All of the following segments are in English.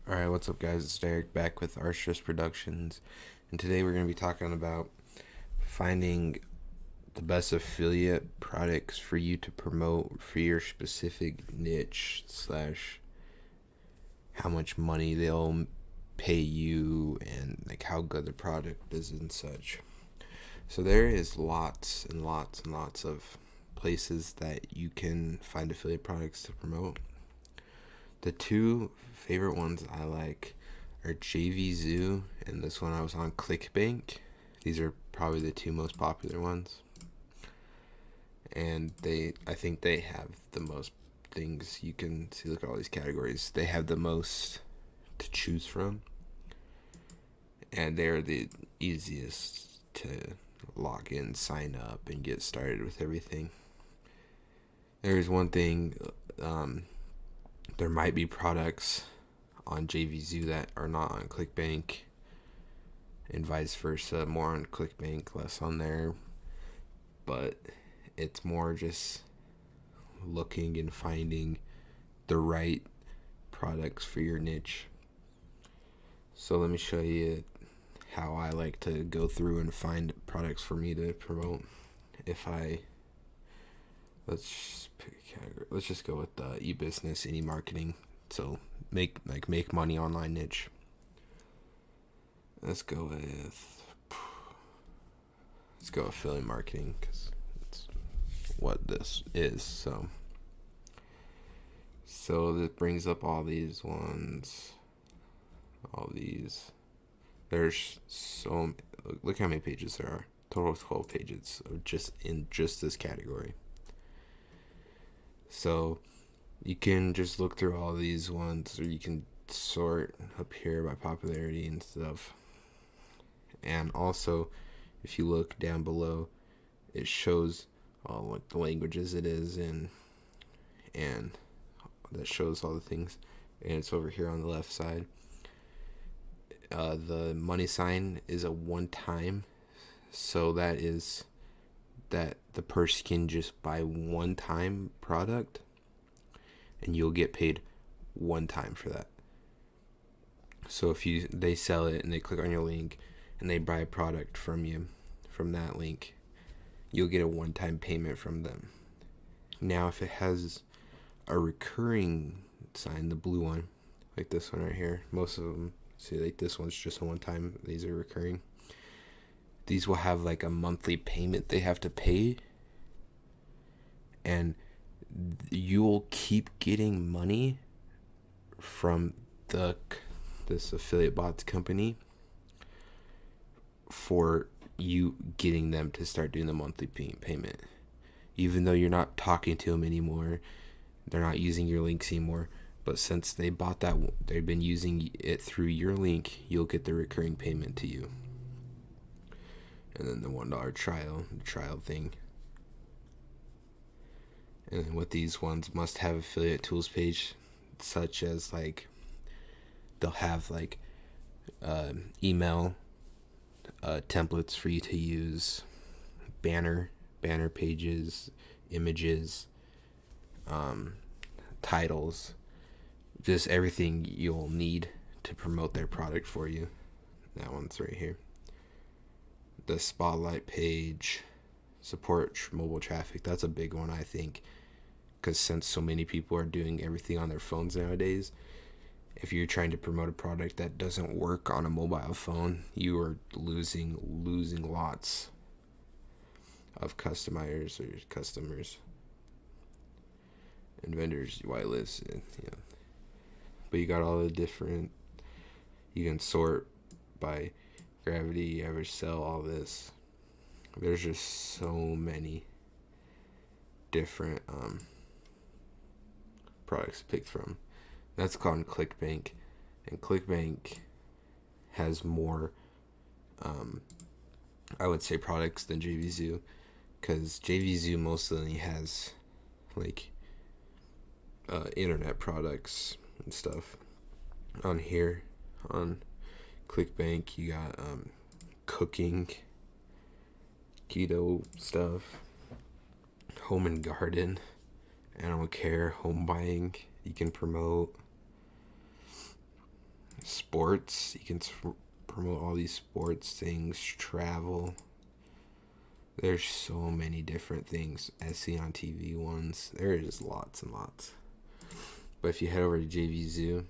Alright, what's up, guys? It's Derek back with Arstress Productions, and today we're going to be talking about finding the best affiliate products for you to promote for your specific niche slash how much money they'll pay you and like how good the product is and such. So there is lots and lots and lots of places that you can find affiliate products to promote. The two favorite ones I like are JVZoo and this one I was on ClickBank. These are probably the two most popular ones. And I think they have the most things you can see. Look at all these categories. They have the most to choose from. And they're the easiest to log in, sign up, and get started with everything. There's one thing, there might be products on JVZoo that are not on ClickBank, and vice versa. More on ClickBank, less on there. But it's more just looking and finding the right products for your niche. So let me show you how I like to go through and find products for me to promote. Let's pick a category. Let's just go with e-business, e-marketing. So make money online niche. Let's go affiliate marketing because it's what this is. So this brings up all these ones. All these. There's so look how many pages there are. Total of 12 pages of just this category. So you can just look through all these ones, or you can sort up here by popularity and stuff. And also, if you look down below, it shows all like the languages it is in, and that shows all the things. And it's over here on the left side. The money sign is a one-time, so that is that the person can just buy one-time product, and you'll get paid one time for that. So if they sell it and they click on your link and they buy a product from you from that link, you'll get a one-time payment from them. Now if it has a recurring sign, the blue one, like this one right here, most of them, see, like this one's just a one-time, these are recurring. These will have like a monthly payment they have to pay, and you'll keep getting money from this affiliate bots company for you getting them to start doing the monthly payment, even though you're not talking to them anymore, they're not using your links anymore. But since they bought that, they've been using it through your link, you'll get the recurring payment to you. And then the $1 trial thing. And then with these ones, must have affiliate tools page, such as like they'll have like email templates for you to use, banner pages, images, titles, just everything you'll need to promote their product for you. That one's right here. The spotlight page, support mobile traffic. That's a big one, I think, because since so many people are doing everything on their phones nowadays, if you're trying to promote a product that doesn't work on a mobile phone, you are losing lots of customers and vendors, whitelists, and But you got all the different. You can sort by gravity, average sell, all this. There's just so many different products to pick from. That's called ClickBank, and ClickBank has more, I would say, products than JVZoo, because JVZoo mostly has like internet products and stuff. On here, on ClickBank, you got cooking, keto stuff, home and garden, animal care, home buying. You can promote sports. You can promote all these sports things, travel. There's so many different things. SC on TV ones. There is lots and lots. But if you head over to JVZoo,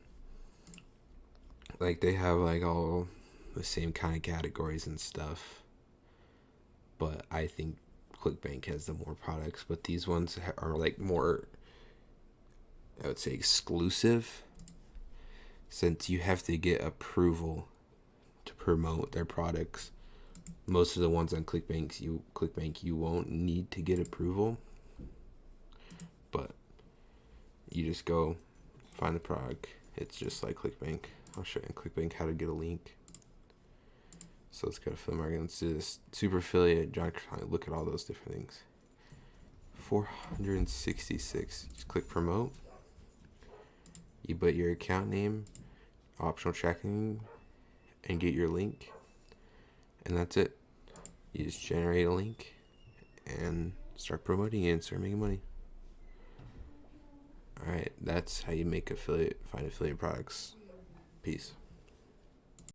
like they have like all the same kind of categories and stuff. But I think ClickBank has the more products. But these ones are like more, I would say, exclusive, since you have to get approval to promote their products. Most of the ones on ClickBank, you won't need to get approval, but you just go find the product. It's just like ClickBank. I'll show you in ClickBank how to get a link. So let's go to affiliate marketing. Let's do this. Super affiliate. John, look at all those different things. 466. Just click promote. You put your account name, optional tracking, and get your link. And that's it. You just generate a link and start promoting it and start making money. Alright, that's how you make find affiliate products. Peace.